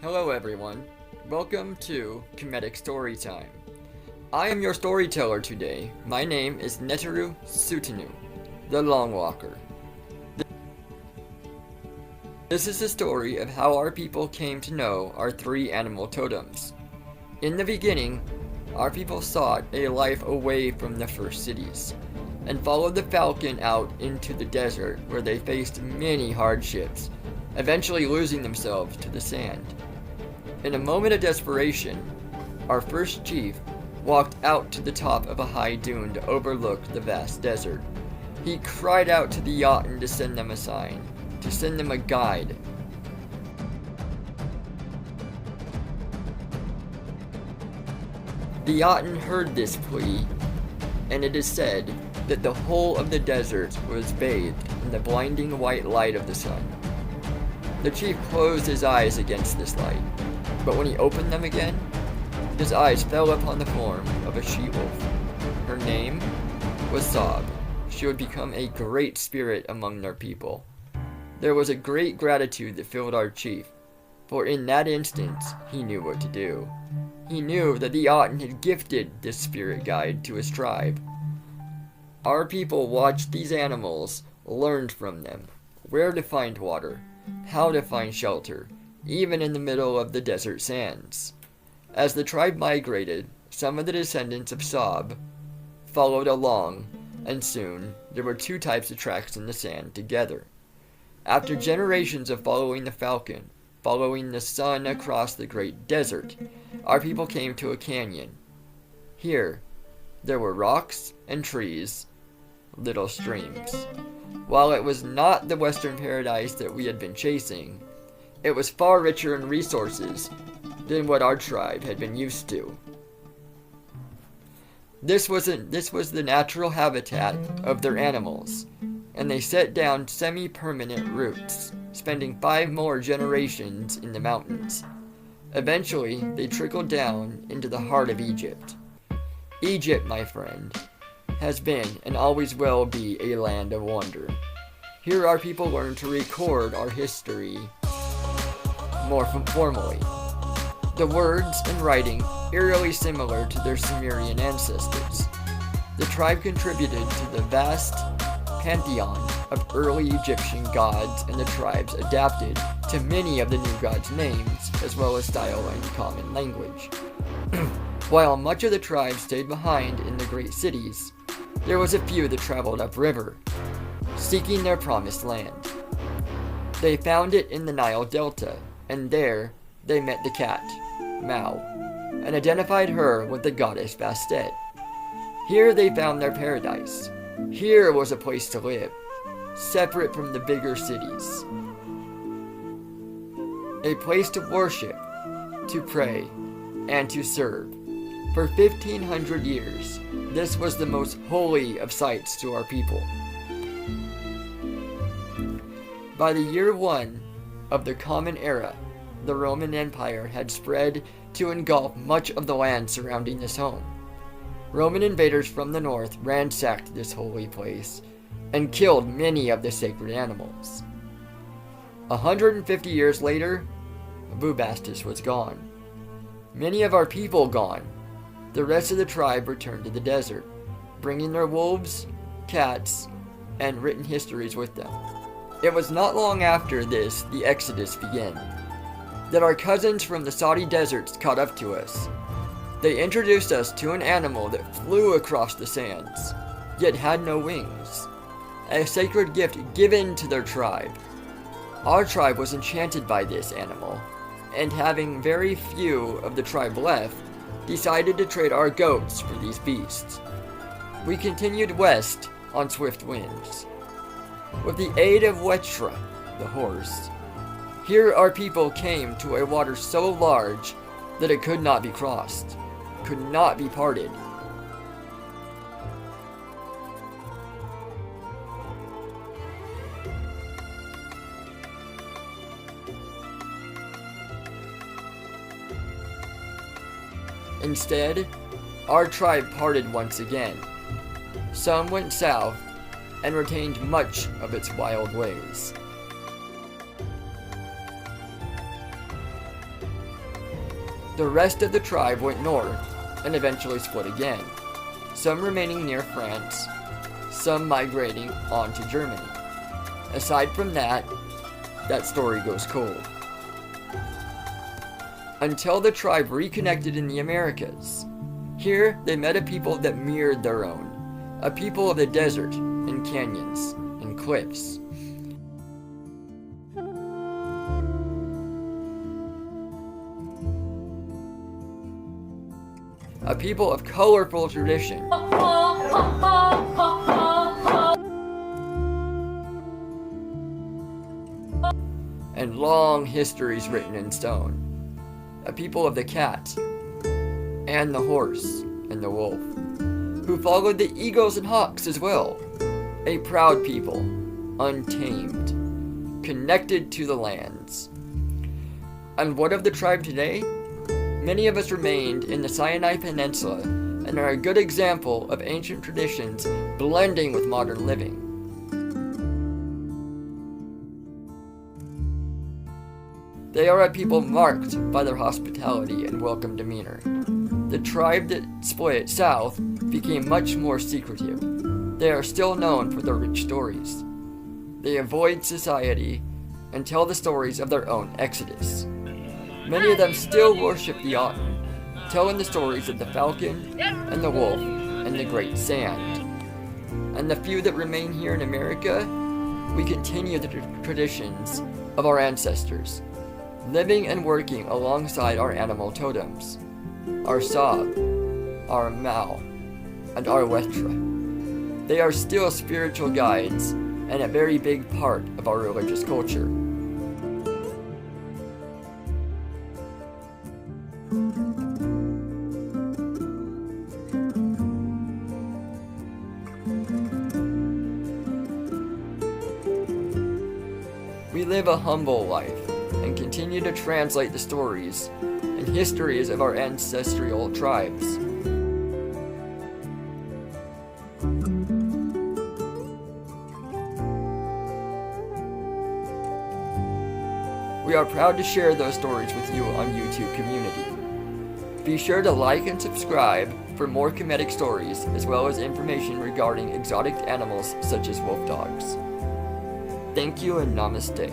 Hello everyone, welcome to Khemetic Storytime. I am your storyteller today. My name is Neteru Sutanu, the LongWalker. This is the story of how our people came to know our three animal totems. In the beginning, our people sought a life away from the first cities, and followed the falcon out into the desert where they faced many hardships, eventually losing themselves to the sand. In a moment of desperation, our first chief walked out to the top of a high dune to overlook the vast desert. He cried out to the Jotun to send them a sign, to send them a guide. The Jotun heard this plea, and it is said that the whole of the desert was bathed in the blinding white light of the sun. The chief closed his eyes against this light, but when he opened them again, his eyes fell upon the form of a she-wolf. Her name was Sob. She would become a great spirit among their people. There was a great gratitude that filled our chief, for in that instant he knew what to do. He knew that the Jotun had gifted this spirit guide to his tribe. Our people watched these animals, learned from them where to find water, how to find shelter, even in the middle of the desert sands. As the tribe migrated, some of the descendants of Sob followed along, and soon there were two types of tracks in the sand together. After generations of following the falcon, following the sun across the great desert, our people came to a canyon. Here, there were rocks and trees, little streams. While it was not the Western paradise that we had been chasing, it was far richer in resources than what our tribe had been used to. This was the natural habitat of their animals, and they set down semi-permanent roots, spending 5 more generations in the mountains. Eventually, they trickled down into the heart of Egypt. Egypt, my friend, has been and always will be a land of wonder. Here our people learned to record our history more formally. The words and writing eerily similar to their Sumerian ancestors. The tribe contributed to the vast pantheon of early Egyptian gods, and the tribes adapted to many of the new gods' names, as well as style and common language. While much of the tribe stayed behind in the great cities, there was a few that traveled upriver, seeking their promised land. They found it in the Nile Delta, and there they met the cat, Mao, and identified her with the goddess Bastet. Here they found their paradise. Here was a place to live, separate from the bigger cities. A place to worship, to pray, and to serve. For 1,500 years, this was the most holy of sights to our people. By the year 1 of the Common Era, the Roman Empire had spread to engulf much of the land surrounding this home. Roman invaders from the north ransacked this holy place and killed many of the sacred animals. 150 years later, Bubastis was gone. Many of our people gone. The rest of the tribe returned to the desert, bringing their wolves, cats, and written histories with them. It was not long after this the Exodus began, that our cousins from the Saudi deserts caught up to us. They introduced us to an animal that flew across the sands, yet had no wings, a sacred gift given to their tribe. Our tribe was enchanted by this animal, and having very few of the tribe left, decided to trade our goats for these beasts. We continued west on swift winds. With the aid of Wetra, the horse, here our people came to a water so large that it could not be crossed, could not be parted. Instead, our tribe parted once again. Some went south and retained much of its wild ways. The rest of the tribe went north and eventually split again, some remaining near France, some migrating on to Germany. Aside from that story goes cold. Until the tribe reconnected in the Americas. Here, they met a people that mirrored their own, a people of the desert and canyons and cliffs. A people of colorful tradition. And long histories written in stone. A people of the cat, and the horse, and the wolf, who followed the eagles and hawks as well. A proud people, untamed, connected to the lands. And what of the tribe today? Many of us remained in the Sinai Peninsula and are a good example of ancient traditions blending with modern living. They are a people marked by their hospitality and welcome demeanor. The tribe that split south became much more secretive. They are still known for their rich stories. They avoid society and tell the stories of their own exodus. Many of them still worship the Aten, telling the stories of the falcon and the wolf and the great sand. And the few that remain here in America, we continue the traditions of our ancestors, living and working alongside our animal totems, our Sab, our Mao, and our Wetra. They are still spiritual guides and a very big part of our religious culture. We live a humble life and continue to translate the stories and histories of our ancestral tribes. We are proud to share those stories with you on YouTube community. Be sure to like and subscribe for more Khemetic stories as well as information regarding exotic animals such as wolf dogs. Thank you and namaste.